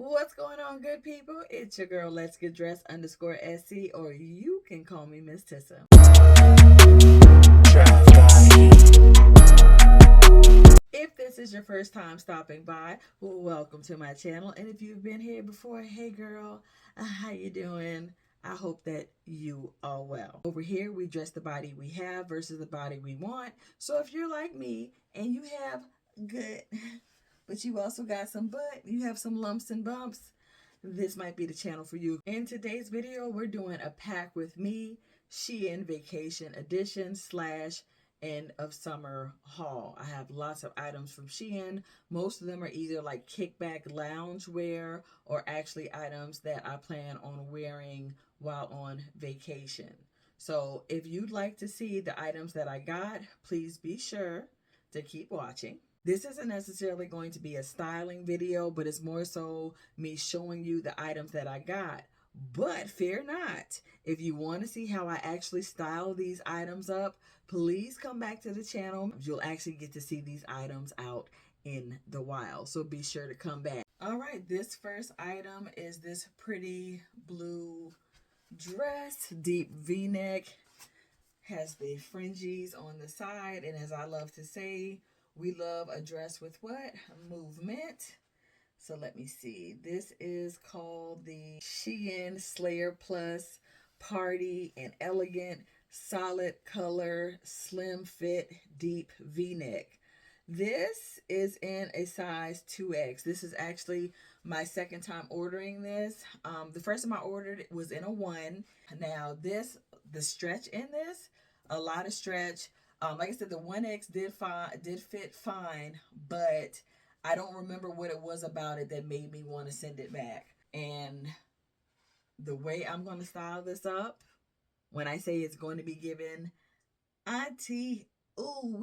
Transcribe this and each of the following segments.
What's going on, good people? It's your girl, Let's Get Dressed _SC, or you can call me Miss Tissa. If this is your first time stopping by, well, welcome to my channel. And if you've been here before, hey girl, how you doing? I hope that you are well. Over here, we dress the body we have versus the body we want. So if you're like me and you have good, but you also got some butt, you have some lumps and bumps, this might be the channel for you. In today's video, we're doing a pack with me, Shein Vacation Edition / end of summer haul. I have lots of items from Shein. Most of them are either like kickback lounge wear or actually items that I plan on wearing while on vacation. So if you'd like to see the items that I got, please be sure to keep watching. This isn't necessarily going to be a styling video, but it's more so me showing you the items that I got. But fear not, if you want to see how I actually style these items up, please come back to the channel. You'll actually get to see these items out in the wild, so be sure to come back. All right, this first item is this pretty blue dress, deep v-neck, has the fringes on the side, and as I love to say, we love a dress with what? Movement. So let me see. This is called the Shein Slayr Plus Party and Elegant Solid Color Slim Fit Deep V-neck. This is in a size 2X. This is actually my second time ordering this. The first time I ordered it was in a 1. Now the stretch in this, a lot of stretch. Like I said, the 1X did fit fine, but I don't remember what it was about it that made me want to send it back. And the way I'm going to style this up, when I say it's going to be given, auntie, ooh,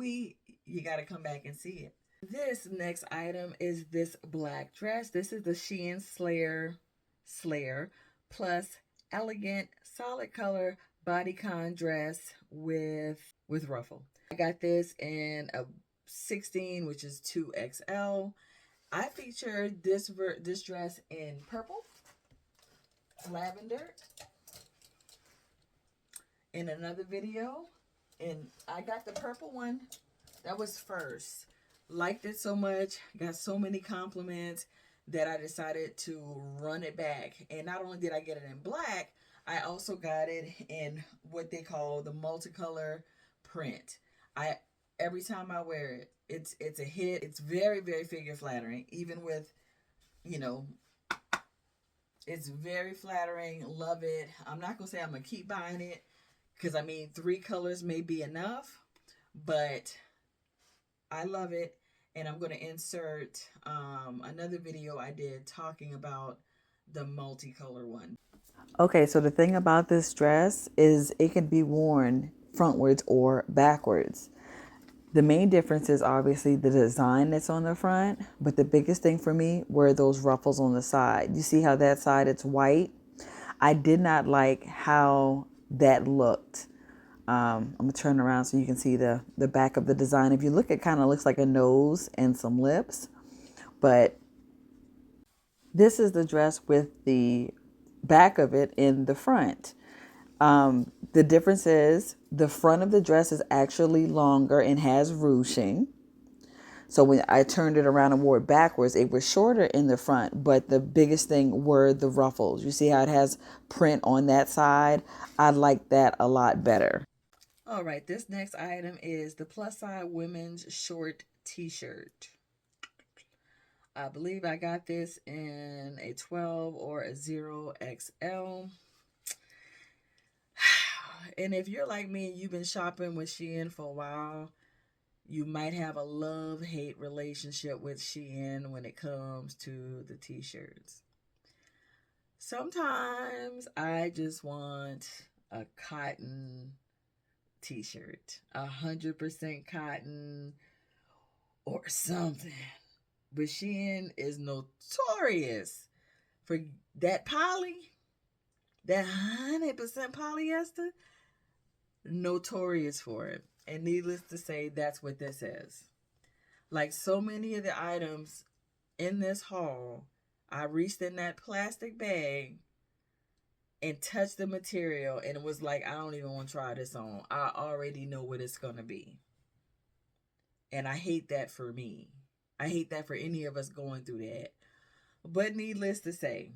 you got to come back and see it. This next item is this black dress. This is the Shein Slayr Plus Elegant Solid Color Bodycon dress with ruffle. I got this in a 16, which is 2XL. I featured this dress in purple, lavender, in another video, and I got the purple one. That was first. Liked it so much, got so many compliments that I decided to run it back. And not only did I get it in black, I also got it in what they call the multicolor print. Every time I wear it, it's a hit. It's very, very figure flattering. Even with, it's very flattering. Love it. I'm not gonna say I'm gonna keep buying it, because I mean 3 colors may be enough, but I love it. And I'm gonna insert another video I did talking about the multicolor one. Okay, so the thing about this dress is it can be worn frontwards or backwards. The main difference is obviously the design that's on the front, but the biggest thing for me were those ruffles on the side. You see how that side it's white? I did not like how that looked. I'm gonna turn around so you can see the back of the design. If you look, it kind of looks like a nose and some lips, but this is the dress with the back of it in the front. The difference is the front of the dress is actually longer and has ruching. So when I turned it around and wore it backwards, it was shorter in the front, but the biggest thing were the ruffles. You see how it has print on that side? I like that a lot better. All right, this next item is the plus size women's short t-shirt. I believe I got this in a 12 or a 0XL. And if you're like me and you've been shopping with Shein for a while, you might have a love-hate relationship with Shein when it comes to the t-shirts. Sometimes I just want a cotton t-shirt, 100% cotton or something. But Shein is notorious for that poly, that 100% polyester, notorious for it. And needless to say, that's what this is. Like so many of the items in this haul, I reached in that plastic bag and touched the material, and it was like, I don't even want to try this on. I already know what it's going to be. And I hate that for me. I hate that for any of us going through that. But needless to say,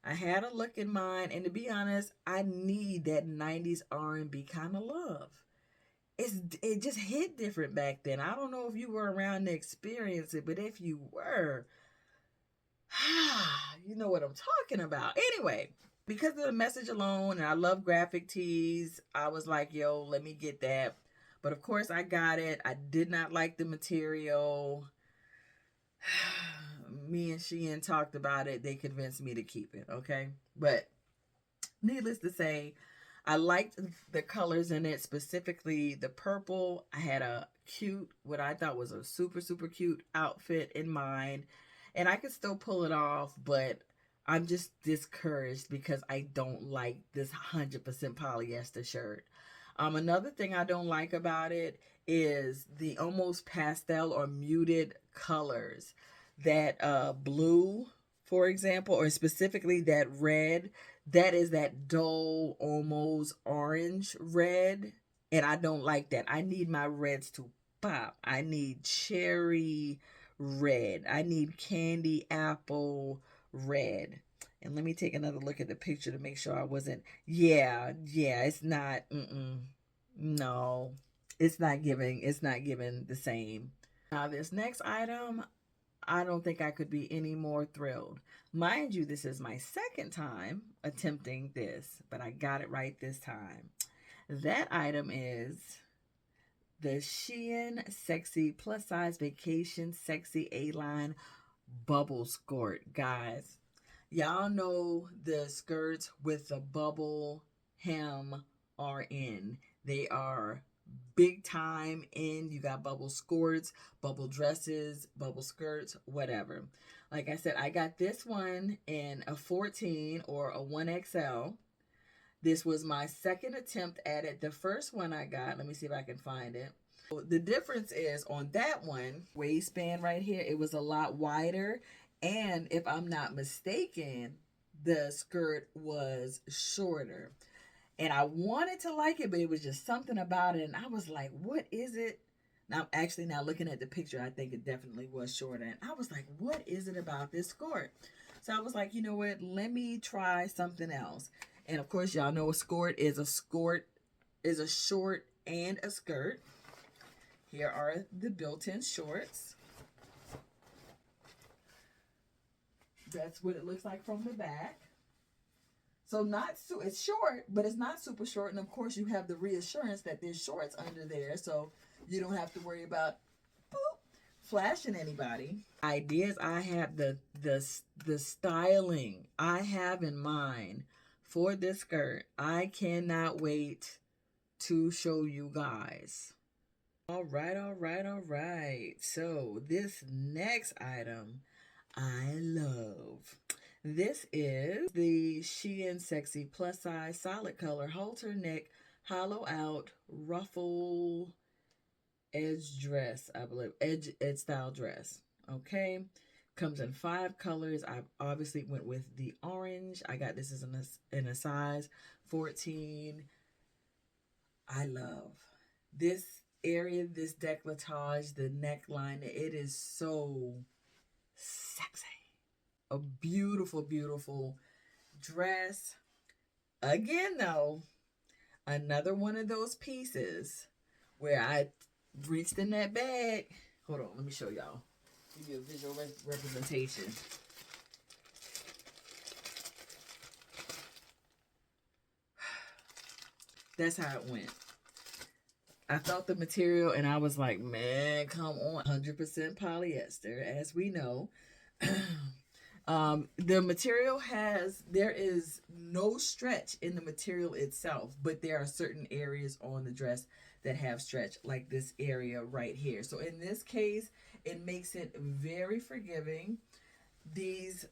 I had a look in mind, and to be honest, I need that 90s R&B kind of love. It just hit different back then. I don't know if you were around to experience it, but if you were, you know what I'm talking about. Anyway, because of the message alone, and I love graphic tees, I was like, yo, let me get that. But of course I got it. I did not like the material. Me and Shein talked about it. They convinced me to keep it, okay? But needless to say, I liked the colors in it, specifically the purple. I had a cute, what I thought was a super, super cute outfit in mind. And I could still pull it off, but I'm just discouraged because I don't like this 100% polyester shirt. Another thing I don't like about it is the almost pastel or muted colors. That blue, for example, or specifically that red, that is that dull, almost orange red. And I don't like that. I need my reds to pop. I need cherry red. I need candy apple red. And let me take another look at the picture to make sure I wasn't. Yeah, it's not. No, it's not giving. It's not giving the same. Now, this next item, I don't think I could be any more thrilled. Mind you, this is my second time attempting this, but I got it right this time. That item is the Shein Sexy Plus Size Vacation Sexy A-Line Bubble Skort. Guys, y'all know the skirts with the bubble hem are in. They are big time in. You got bubble skirts, bubble dresses, bubble skirts, whatever. Like I said, I got this one in a 14 or a 1XL. This was my second attempt at it. The first one I got, let me see if I can find it. The difference is on that one, waistband right here, it was a lot wider. And if I'm not mistaken, the skirt was shorter. And I wanted to like it, but it was just something about it. And I was like, what is it? Now, actually, now looking at the picture, I think it definitely was shorter. And I was like, what is it about this skirt? So I was like, you know what? Let me try something else. And of course, y'all know a skirt is a short and a skirt. Here are the built-in shorts. That's what it looks like from the back. So it's short, but it's not super short. And of course, you have the reassurance that there's shorts under there. So you don't have to worry about flashing anybody. Ideas I have, the styling I have in mind for this skirt. I cannot wait to show you guys. All right. So this next item I love. This is the Shein Sexy Plus Size Solid Color Halter Neck Hollow Out Ruffle Edge Dress, I believe. Edge style dress. Okay. Comes in 5 colors. I obviously went with the orange. I got this in a size 14. I love this area, this décolletage, the neckline. It is so sexy. A beautiful, beautiful dress. Again, though, another one of those pieces where I reached in that bag. Hold on, let me show y'all. Give you a visual representation. That's how it went. I felt the material and I was like, man, come on. 100% polyester, as we know. The material there is no stretch in the material itself, but there are certain areas on the dress that have stretch, like this area right here. So in this case, it makes it very forgiving. These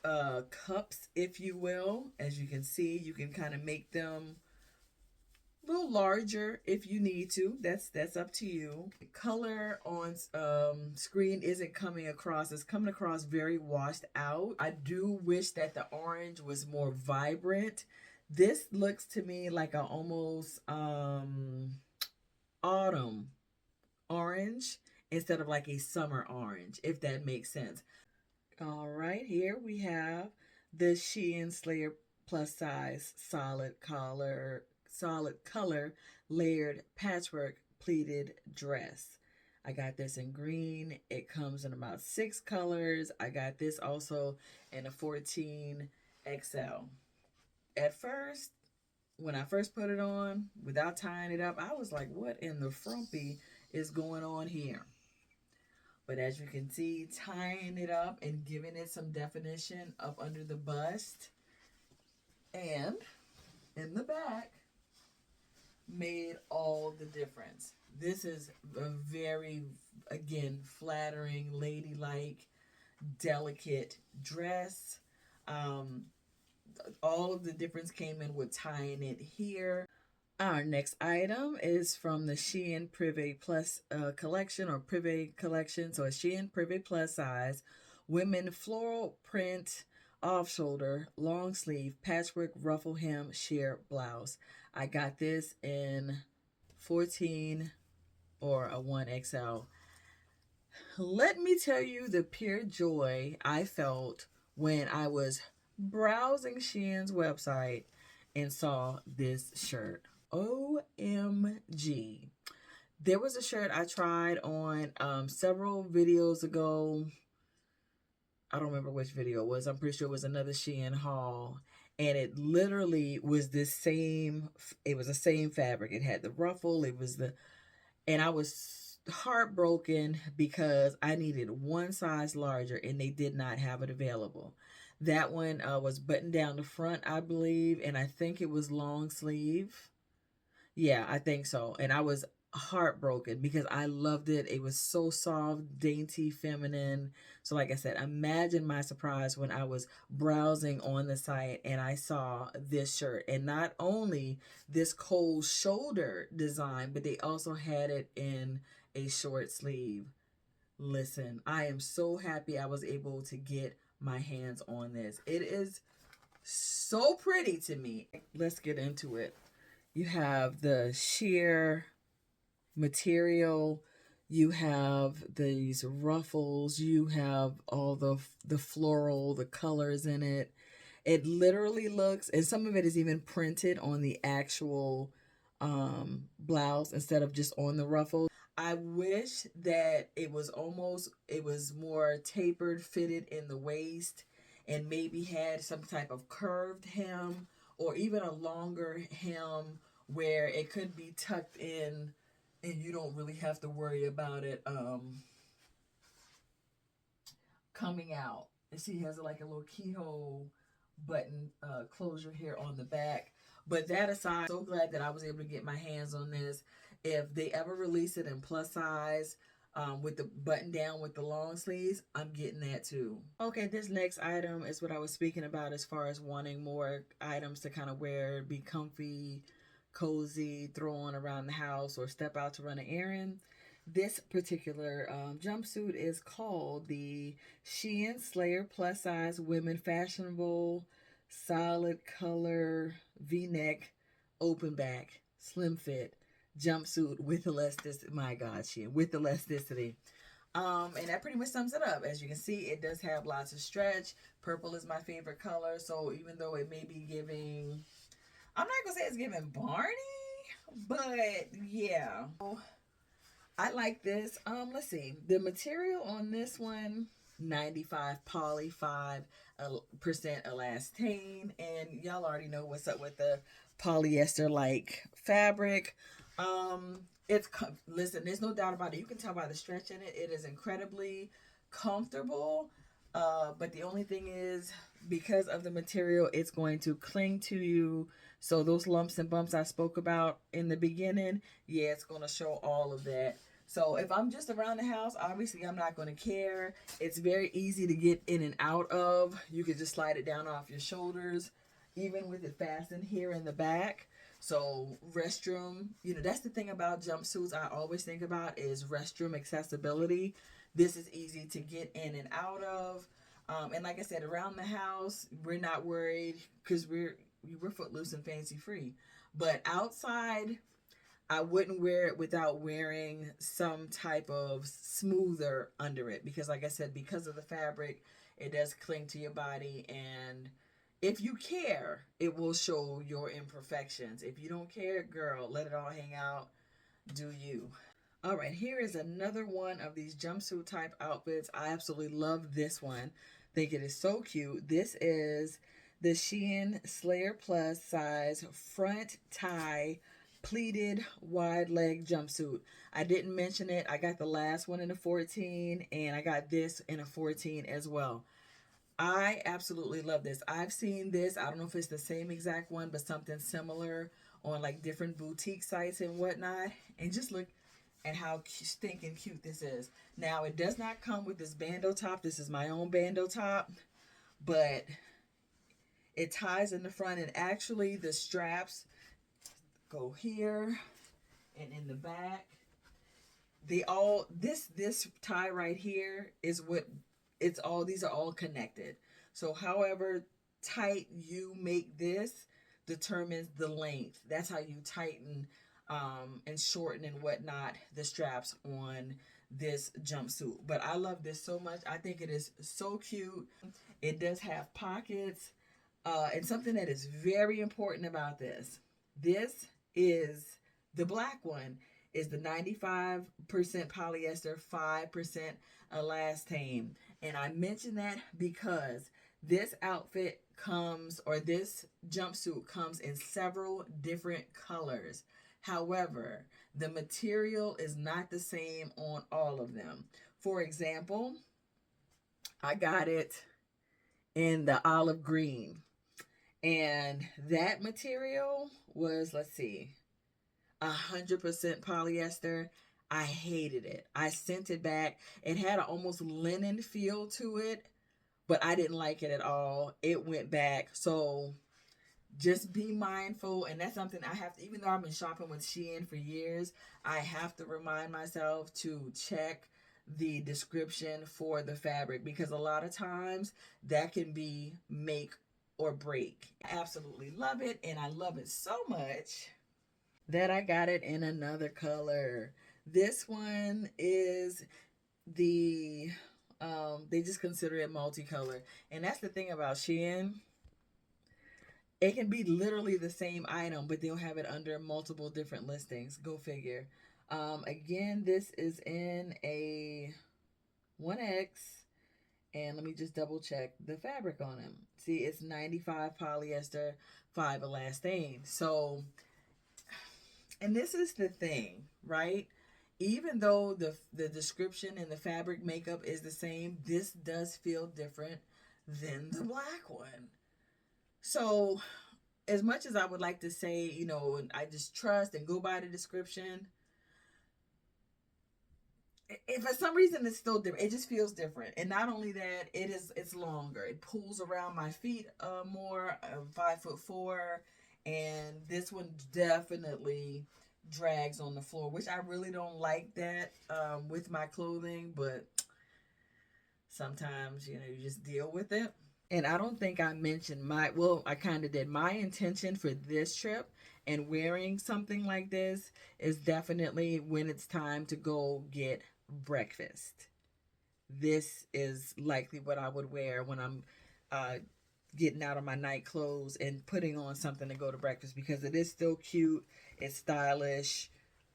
cups, if you will, as you can see, you can kind of make them A little larger if you need to. That's up to you. The color on screen isn't coming across. It's coming across very washed out. I do wish that the orange was more vibrant. This looks to me like a almost autumn orange instead of like a summer orange, if that makes sense. All right, here we have the Shein Slayr plus size solid color layered patchwork pleated dress. I got this in green. It comes in about 6 colors. I got this also in a 14 XL. At first, when I first put it on, without tying it up, I was like, what in the frumpy is going on here? But as you can see, tying it up and giving it some definition up under the bust and in the back made all the difference. This is a very, again, flattering, ladylike, delicate dress. All of the difference came in with tying it here. Our next item is from the Shein Privé Plus collection or Privé collection. So a Shein Privé Plus size women floral print off shoulder long sleeve patchwork ruffle hem sheer blouse. I got this in 14 or a 1XL. Let me tell you the pure joy I felt when I was browsing Shein's website and saw this shirt. OMG. There was a shirt I tried on several videos ago. I don't remember which video it was. I'm pretty sure it was another Shein haul. And it literally was the same fabric. It had the ruffle. And I was heartbroken because I needed one size larger and they did not have it available. That one was buttoned down the front, I believe. And I think it was long sleeve. Yeah, I think so. And I was heartbroken because I loved it. It was so soft, dainty, feminine. So like I said, imagine my surprise when I was browsing on the site and I saw this shirt. And not only this cold shoulder design, but they also had it in a short sleeve. Listen, I am so happy I was able to get my hands on this. It is so pretty to me. Let's get into it. You have the sheer material, you have these ruffles, you have all the floral, the colors in it. It literally looks, and some of it is even printed on the actual blouse instead of just on the ruffles. I wish that it was more tapered, fitted in the waist, and maybe had some type of curved hem or even a longer hem where it could be tucked in and you don't really have to worry about it coming out. And she has like a little keyhole button closure here on the back. But that aside, I'm so glad that I was able to get my hands on this. If they ever release it in plus size with the button down with the long sleeves, I'm getting that too. Okay, this next item is what I was speaking about as far as wanting more items to kind of wear, be comfy, cozy, throw on around the house, or step out to run an errand. This particular jumpsuit is called the Shein Slayr plus size women fashionable solid color v-neck open back slim fit jumpsuit with elasticity. My God, Shein, with elasticity. And that pretty much sums it up. As you can see, it does have lots of stretch. Purple is my favorite color, so even though it may be giving, I'm not gonna say it's giving Barney, but yeah, I like this. Let's see, the material on this one, 95 poly, 5% elastane, and y'all already know what's up with the polyester like fabric. Listen, there's no doubt about it. You can tell by the stretch in it. It is incredibly comfortable. But the only thing is, because of the material, it's going to cling to you. So those lumps and bumps I spoke about in the beginning, yeah, it's going to show all of that. So if I'm just around the house, obviously I'm not going to care. It's very easy to get in and out of. You can just slide it down off your shoulders, even with it fastened here in the back. So restroom, you know, that's the thing about jumpsuits I always think about is restroom accessibility. This is easy to get in and out of. And like I said, around the house, we're not worried because we're footloose and fancy free. But outside, I wouldn't wear it without wearing some type of smoother under it because, like I said, because of the fabric, it does cling to your body. And if you care, it will show your imperfections. If you don't care, girl, let it all hang out. Do you? All right, here is another one of these jumpsuit type outfits. I absolutely love this one. Think it is so cute. This is the Shein Slayr Plus size front tie pleated wide leg jumpsuit. I didn't mention it. I got the last one in a 14 and I got this in a 14 as well. I absolutely love this. I've seen this. I don't know if it's the same exact one, but something similar on like different boutique sites and whatnot. And just look at how stinking cute this is. Now, it does not come with this bandeau top. This is my own bandeau top, but it ties in the front, and actually the straps go here and in the back. They all, this tie right here is what it's all, these are all connected. So however tight you make this determines the length. That's how you tighten and shorten and whatnot the straps on this jumpsuit. But I love this so much. I think it is so cute. It does have pockets. And something that is very important about this is the black one is the 95% polyester, 5% elastane. And I mention that because this outfit comes, or this jumpsuit comes in several different colors. However, the material is not the same on all of them. For example, I got it in the olive green. And that material was, let's see, 100% polyester. I hated it. I sent it back. It had an almost linen feel to it, but I didn't like it at all. It went back. So just be mindful. And that's something I have to, even though I've been shopping with Shein for years, I have to remind myself to check the description for the fabric, because a lot of times that can be make or break. I absolutely love it, and I love it so much that I got it in another color. This one is the they just consider it multicolor, and that's the thing about Shein. It can be literally the same item, but they'll have it under multiple different listings. Go figure. Again, this is in a 1X. And let me just double check the fabric on them. See, it's 95 polyester, 5 elastane. So, and this is the thing, right? Even though the description and the fabric makeup is the same, this does feel different than the black one. So, as much as I would like to say, you know, I just trust and go by the description, if for some reason it's still different, it just feels different. And not only that, it's longer. It pulls around my feet more. I'm 5'4", and this one definitely drags on the floor, which I really don't like that with my clothing, but sometimes, you know, you just deal with it. And I don't think I mentioned well, I kind of did. My intention for this trip and wearing something like this is definitely when it's time to go get breakfast. This is likely what I would wear when I'm getting out of my night clothes and putting on something to go to breakfast, because it is still cute, it's stylish,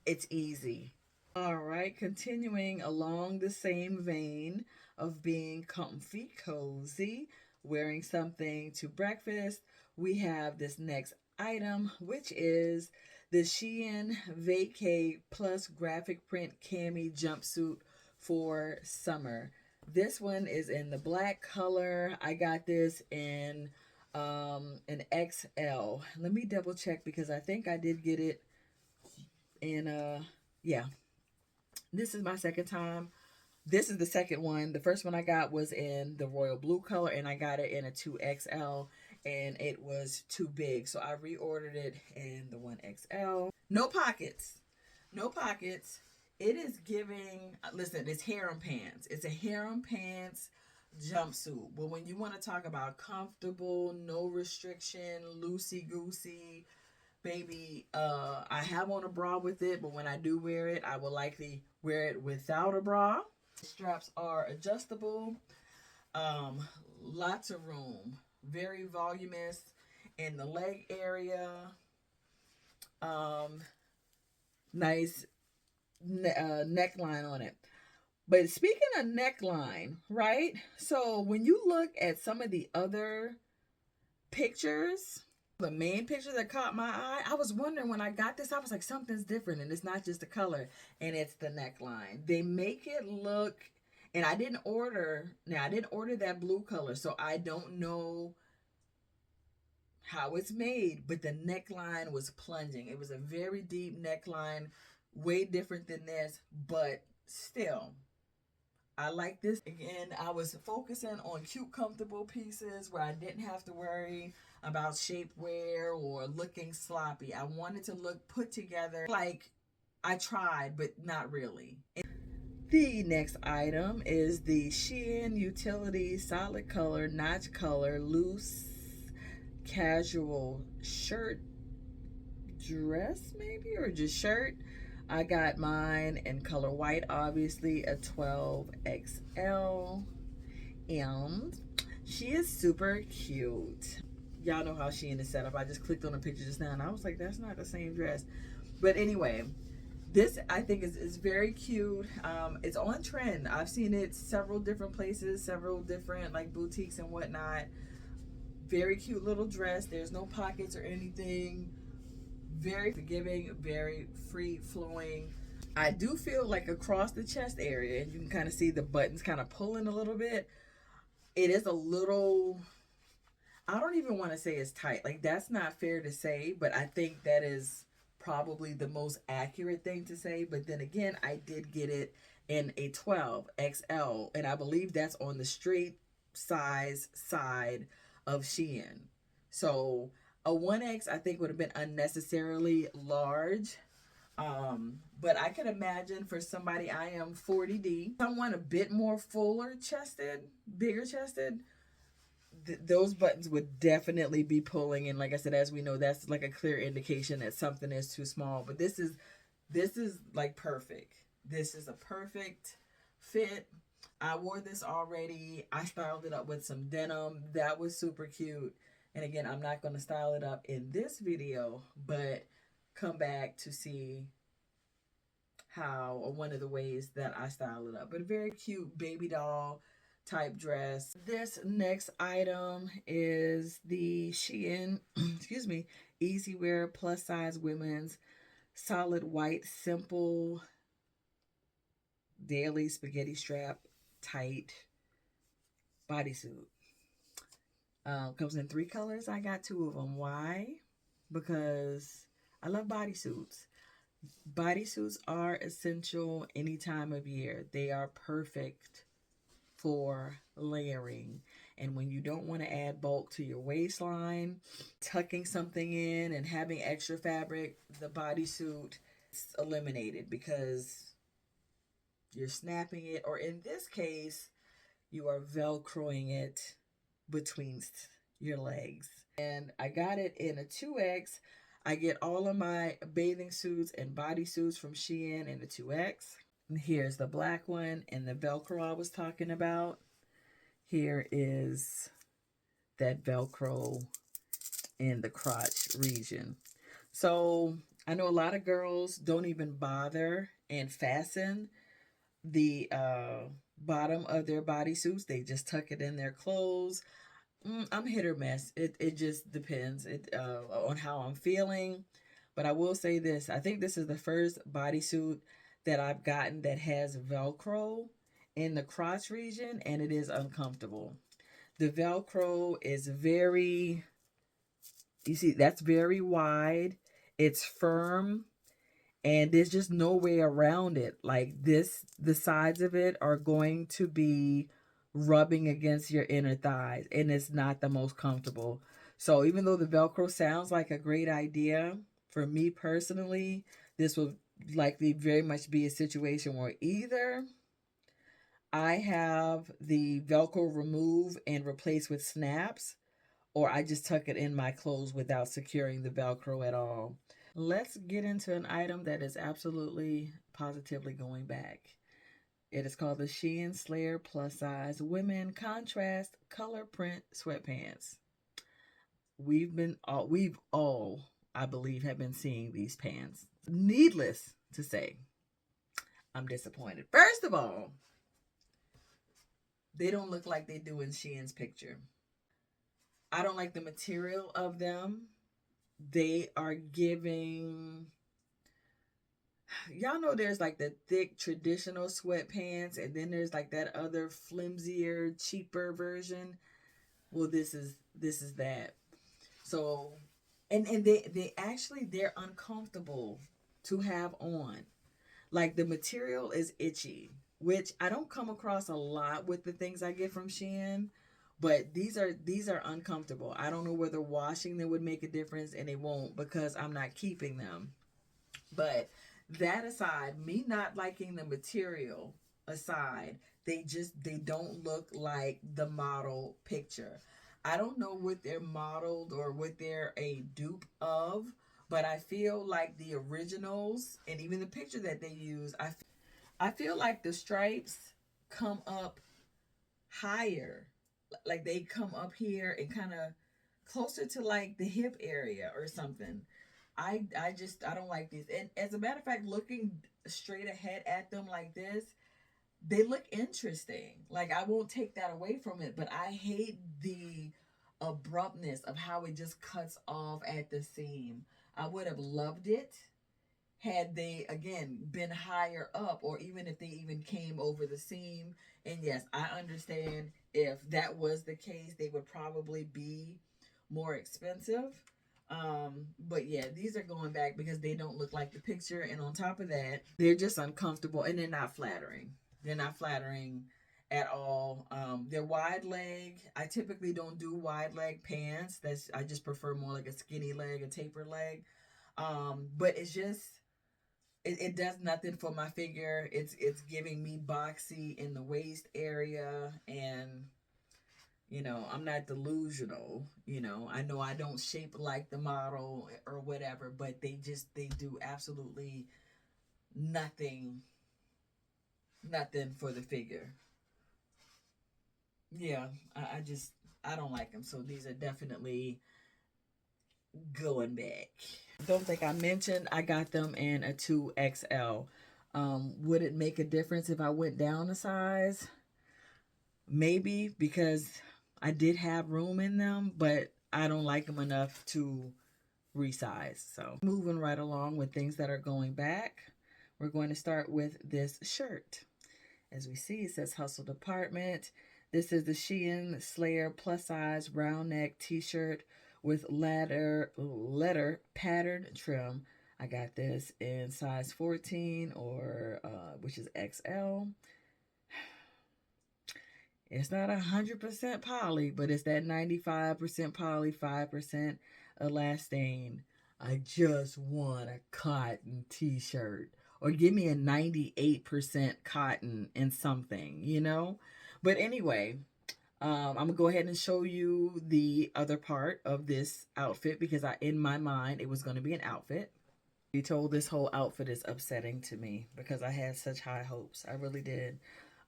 it's easy. All right, continuing along the same vein of being comfy, cozy, wearing something to breakfast, we have this next item, which is the Shein Vacay Plus Graphic Print Cami Jumpsuit for summer. This one is in the black color. I got this in an XL. Let me double check, because I think I did get it in yeah. This is my second time. This is the second one. The first one I got was in the royal blue color, and I got it in a 2XL. and it was too big. So I reordered it in the 1XL. No pockets. No pockets. It is giving, listen, it's harem pants. It's a harem pants jumpsuit. But when you want to talk about comfortable, no restriction, loosey-goosey, baby, I have on a bra with it, but when I do wear it, I will likely wear it without a bra. The straps are adjustable. Lots of room. Very voluminous in the leg area. Nice neckline on it. But speaking of neckline, right? So when you look at some of the other pictures, the main picture that caught my eye, I was wondering when I got this, I was like, something's different, and it's not just the color, and it's the neckline. They make it look, and I didn't order that blue color, so I don't know how it's made, but the neckline was plunging. It was a very deep neckline, way different than this, but still, I like this. Again, I was focusing on cute, comfortable pieces where I didn't have to worry about shapewear or looking sloppy. I wanted to look put together. Like, I tried, but not really. The next item is the Shein Utility Solid Color, Notch Color, Loose Casual Shirt Dress, maybe, or just shirt. I got mine in color white, obviously, a 12XL. And she is super cute. Y'all know how Shein is set up. I just clicked on the picture just now, and I was like, that's not the same dress. But anyway, this, I think, is very cute. It's on trend. I've seen it several different places, several different, like, boutiques and whatnot. Very cute little dress. There's no pockets or anything. Very forgiving, very free flowing. I do feel like across the chest area, and you can kind of see the buttons kind of pulling a little bit. It is a little, I don't even want to say it's tight. Like, that's not fair to say, but I think that is probably the most accurate thing to say. But then again, I did get it in a 12XL, and I believe that's on the straight size side of Shein. So a 1X, I think, would have been unnecessarily large. But I can imagine for somebody, I am 40D, someone a bit more fuller chested, bigger chested, those buttons would definitely be pulling. And like I said, as we know, that's like a clear indication that something is too small. But this is like perfect. This is a perfect fit. I wore this already. I styled it up with some denim. That was super cute. And again, I'm not going to style it up in this video, but come back to see how, or one of the ways that I style it up. But a very cute baby doll type dress. This next item is the Shein, excuse me, Easy Wear plus size women's solid white simple daily spaghetti strap tight bodysuit. Comes in 3 colors. I got 2 of them. Why? Because I love bodysuits. Bodysuits are essential any time of year. They are perfect for layering. And when you don't want to add bulk to your waistline, tucking something in and having extra fabric, the bodysuit is eliminated because you're snapping it, or in this case, you are Velcroing it between your legs. And I got it in a 2X. I get all of my bathing suits and bodysuits from Shein in the 2X. And here's the black one and the Velcro I was talking about. Here is that Velcro in the crotch region. So I know a lot of girls don't even bother and fasten the bottom of their bodysuits. They just tuck it in their clothes. I'm hit or miss. It just depends on how I'm feeling. But I will say this. I think this is the first bodysuit that I've gotten that has Velcro in the crotch region, and it is uncomfortable. The Velcro is very, you see, that's very wide. It's firm, and there's just no way around it. Like this, the sides of it are going to be rubbing against your inner thighs, and it's not the most comfortable. So even though the Velcro sounds like a great idea, for me personally, this will likely very much be a situation where either I have the Velcro remove and replace with snaps, or I just tuck it in my clothes without securing the Velcro at all. Let's get into an item that is absolutely positively going back. It is called the Shein Slayr Plus Size Women Contrast Color Print Sweatpants. We've all, I believe, have been seeing these pants. Needless to say, I'm disappointed. First of all, they don't look like they do in Shein's picture. I don't like the material of them. They are giving, y'all know there's like the thick traditional sweatpants, and then there's like that other flimsier, cheaper version. Well, this is that. So, and they actually, they're uncomfortable to have on. Like the material is itchy, which I don't come across a lot with the things I get from Shein, but these are uncomfortable. I don't know whether washing them would make a difference, and it won't because I'm not keeping them. But that aside, me not liking the material aside, they don't look like the model picture. I don't know what they're modeled or what they're a dupe of, but I feel like the originals and even the picture that they use, I feel like the stripes come up higher. Like they come up here and kind of closer to like the hip area or something. I don't like these. And as a matter of fact, looking straight ahead at them like this, they look interesting. Like I won't take that away from it, but I hate the abruptness of how it just cuts off at the seam. I would have loved it had they again been higher up, or even if they even came over the seam. And yes, I understand if that was the case, they would probably be more expensive. But yeah, these are going back because they don't look like the picture, and on top of that, they're just uncomfortable and they're not flattering. They're not flattering at all. They're wide leg. I typically don't do wide leg pants. I just prefer more like a skinny leg, a taper leg. But it's just it does nothing for my figure. It's giving me boxy in the waist area, and I'm not delusional. I know I don't shape like the model or whatever, but they do absolutely nothing for the figure. Yeah, I don't like them. So these are definitely going back. Don't think I mentioned I got them in a 2XL. Would it make a difference if I went down a size? Maybe, because I did have room in them, but I don't like them enough to resize. So moving right along with things that are going back, we're going to start with this shirt. As we see, it says Hustle Department. This is the Shein Slayr plus size round neck t-shirt with letter patterned trim. I got this in size 14, or which is XL. It's not 100% poly, but it's that 95% poly, 5% elastane. I just want a cotton t-shirt. Or give me a 98% cotton in something. But anyway, I'm going to go ahead and show you the other part of this outfit, because in my mind, it was going to be an outfit. Be told this whole outfit is upsetting to me because I had such high hopes. I really did.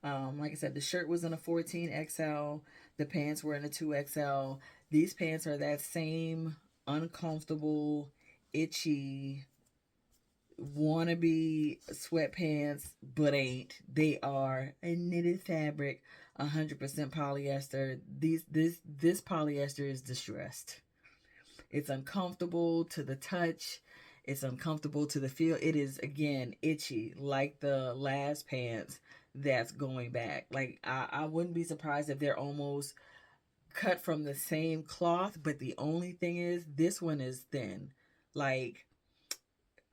Like I said, the shirt was in a 14XL. The pants were in a 2XL. These pants are that same uncomfortable, itchy, wannabe sweatpants, but ain't. They are a knitted fabric, 100% polyester. This polyester is distressed. It's uncomfortable to the touch. It's uncomfortable to the feel. It is, again, itchy, like the last pants that's going back. Like, I wouldn't be surprised if they're almost cut from the same cloth, but the only thing is, this one is thin. Like,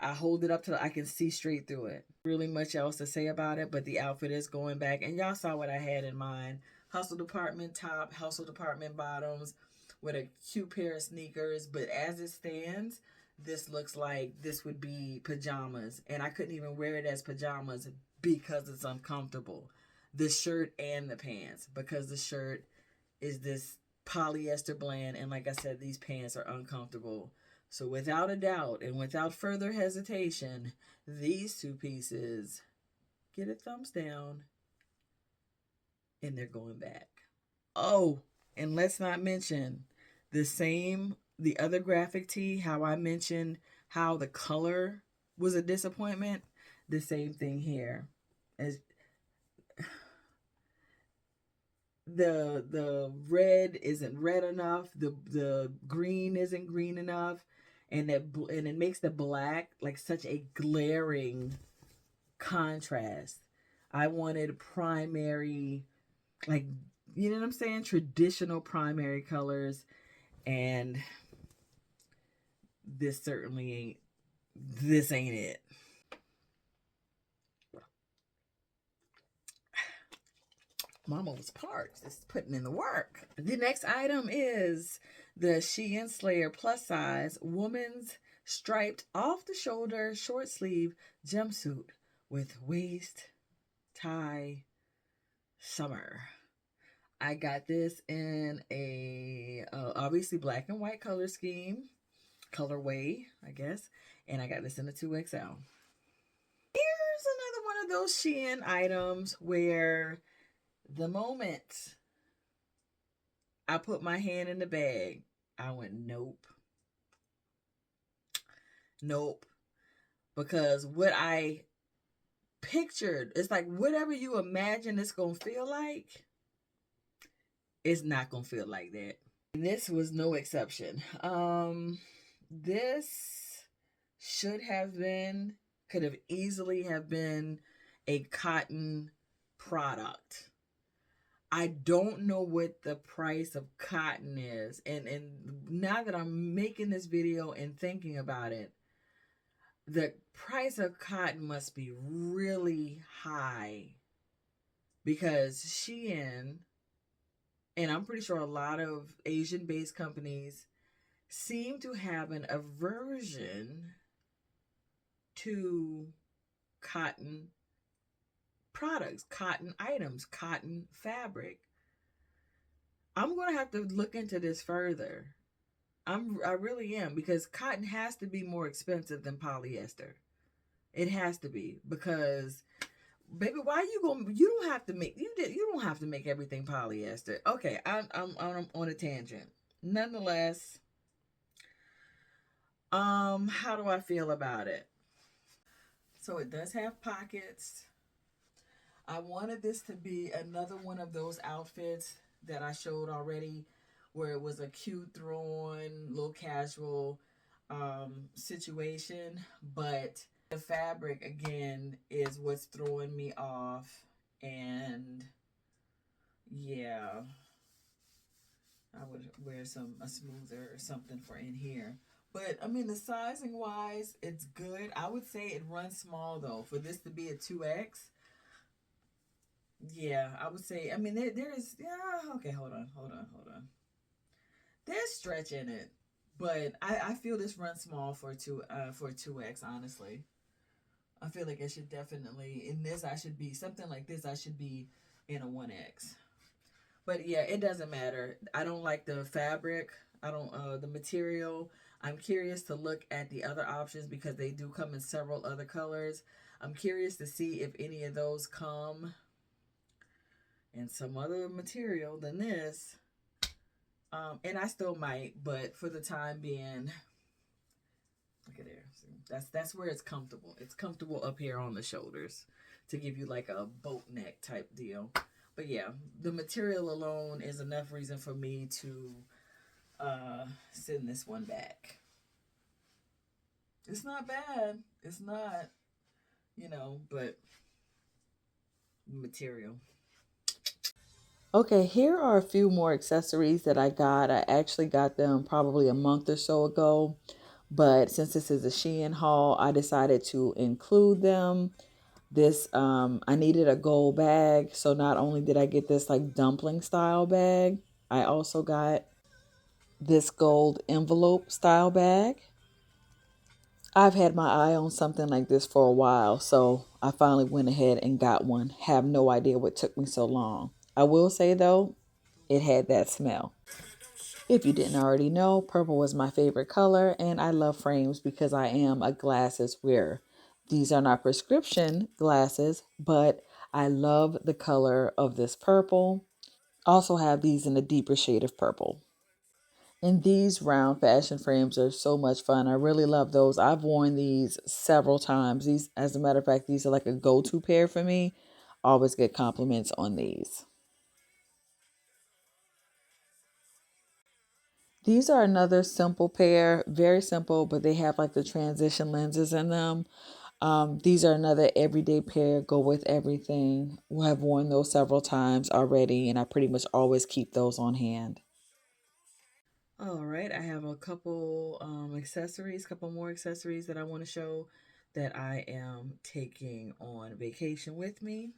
I hold it up till I can see straight through it. Really much else to say about it, but the outfit is going back. And y'all saw what I had in mind. Hustle Department top, Hustle Department bottoms, with a cute pair of sneakers. But as it stands, this looks like this would be pajamas. And I couldn't even wear it as pajamas because it's uncomfortable. The shirt and the pants. Because the shirt is this polyester blend. And like I said, these pants are uncomfortable. So without a doubt and without further hesitation, these two pieces get a thumbs down. And they're going back. Oh, and let's not mention the other graphic tee, how I mentioned how the color was a disappointment. The same thing here. As the red isn't red enough, the green isn't green enough, and it makes the black like such a glaring contrast. I wanted primary, like, you know what I'm saying? Traditional primary colors. And this ain't it. Mama was parched. This is putting in the work. The next item is the Shein Slayr plus size woman's striped off the shoulder short sleeve jumpsuit with waist, tie, summer. I got this in a obviously black and white color scheme, colorway, I guess, and I got this in a 2XL. Here's another one of those Shein items where the moment I put my hand in the bag, I went, nope. Nope. Because what I pictured, it's like whatever you imagine it's going to feel like, it's not going to feel like that. And this was no exception. This could have easily have been a cotton product. I don't know what the price of cotton is. And now that I'm making this video and thinking about it, the price of cotton must be really high. Because Shein, and I'm pretty sure a lot of Asian-based companies seem to have an aversion to cotton products, cotton items, cotton fabric. I'm going to have to look into this further. I really am, because cotton has to be more expensive than polyester. It has to be, because baby, why you going? You don't have to make you don't have to make everything polyester. Okay, I'm on a tangent. Nonetheless, how do I feel about it? So it does have pockets. I wanted this to be another one of those outfits that I showed already, where it was a cute throw-on, little casual situation, but the fabric again is what's throwing me off. And yeah, I would wear a smoother or something for in here. But I mean, the sizing wise, it's good. I would say it runs small though. For this to be a 2X, yeah, I would say. I mean, there's yeah. Okay, hold on. There's stretch in it, but I feel this runs small for 2X. Honestly, I feel like it should definitely in this. I should be something like this. I should be in a 1X. But yeah, it doesn't matter. I don't like the fabric. I don't the material. I'm curious to look at the other options because they do come in several other colors. I'm curious to see if any of those come in some other material than this. And I still might, but for the time being, look at there. See, that's where it's comfortable. It's comfortable up here on the shoulders to give you like a boat neck type deal. But yeah, the material alone is enough reason for me to send this one back. It's not bad. It's not, but material. Okay, here are a few more accessories that I got. I actually got them probably a month or so ago, but since this is a Shein haul, I decided to include them. This, I needed a gold bag, so not only did I get this like dumpling style bag, I also got this gold envelope style bag. I've had my eye on something like this for a while, so I finally went ahead and got one. Have no idea what took me so long. I will say though, it had that smell. If you didn't already know, purple was my favorite color, and I love frames because I am a glasses wearer. These are not prescription glasses, but I love the color of this purple. Also have these in a deeper shade of purple. And these round fashion frames are so much fun. I really love those. I've worn these several times. These, as a matter of fact, these are like a go-to pair for me. Always get compliments on these. These are another simple pair, very simple, but they have like the transition lenses in them. These are another everyday pair, go with everything. I have worn those several times already, and I pretty much always keep those on hand. All right, I have a couple accessories, couple more accessories that I want to show that I am taking on vacation with me.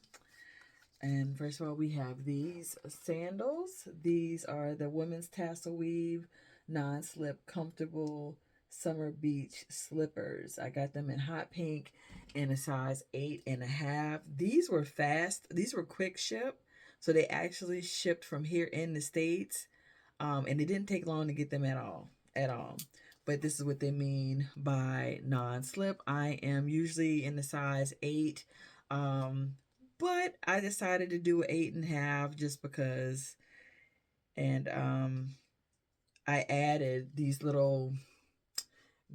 And first of all, we have these sandals. These are the women's tassel weave, non-slip, comfortable summer beach slippers. I got them in hot pink in a size 8.5. These were fast. These were quick ship. So they actually shipped from here in the States. And it didn't take long to get them at all. But this is what they mean by non-slip. I am usually in the size 8. But I decided to do 8.5 just because. And I added these little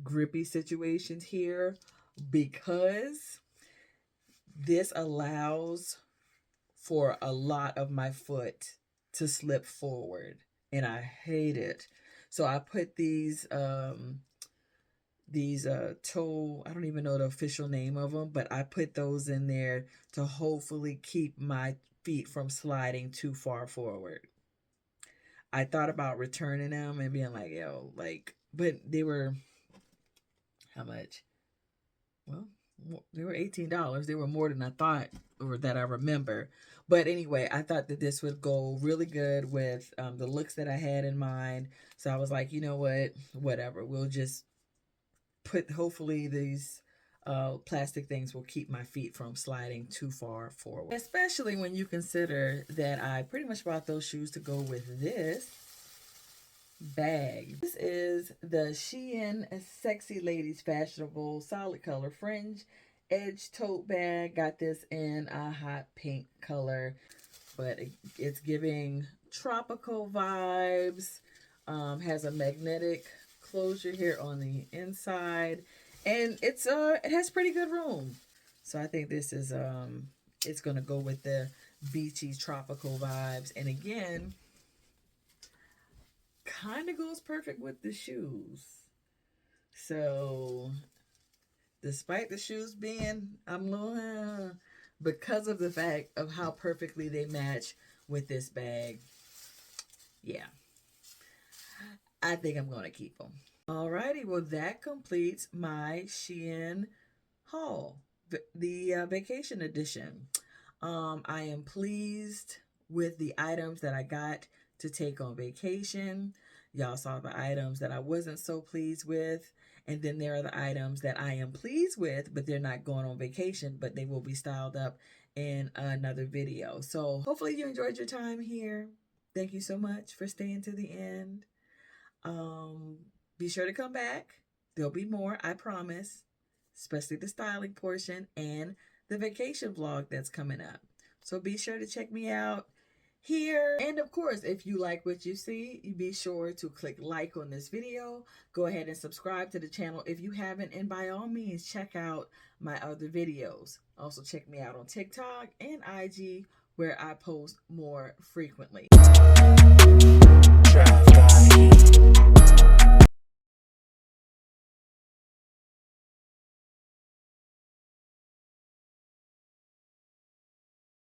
grippy situations here because this allows for a lot of my foot to slip forward, and I hate it. So I put these toe, I don't even know the official name of them, but I put those in there to hopefully keep my feet from sliding too far forward. I thought about returning them and being like, yo, like, but they were, how much? Well, they were $18. They were more than I thought, or that I remember. But anyway, I thought that this would go really good with the looks that I had in mind. So I was like, you know what, whatever. We'll just put, hopefully these plastic things will keep my feet from sliding too far forward. Especially when you consider that I pretty much bought those shoes to go with this bag. This is the Shein Sexy Ladies Fashionable Solid Color Fringe Edge Tote Bag. Got this in a hot pink color, but it's giving tropical vibes. Has a magnetic closure here on the inside, and it has pretty good room. So I think this is it's gonna go with the beachy tropical vibes, and again, kind of goes perfect with the shoes. So despite the shoes being, I'm low, because of the fact of how perfectly they match with this bag. Yeah, I think I'm going to keep them. Alrighty, well that completes my Shein haul, the vacation edition. I am pleased with the items that I got to take on vacation. Y'all saw the items that I wasn't so pleased with. And then there are the items that I am pleased with, but they're not going on vacation, but they will be styled up in another video. So hopefully you enjoyed your time here. Thank you so much for staying to the end. Be sure to come back. There'll be more, I promise, especially the styling portion and the vacation vlog that's coming up. So be sure to check me out here. And of course, if you like what you see, you be sure to click like on this video. Go ahead and subscribe to the channel if you haven't, and by all means check out my other videos. Also check me out on TikTok and IG, where I post more frequently.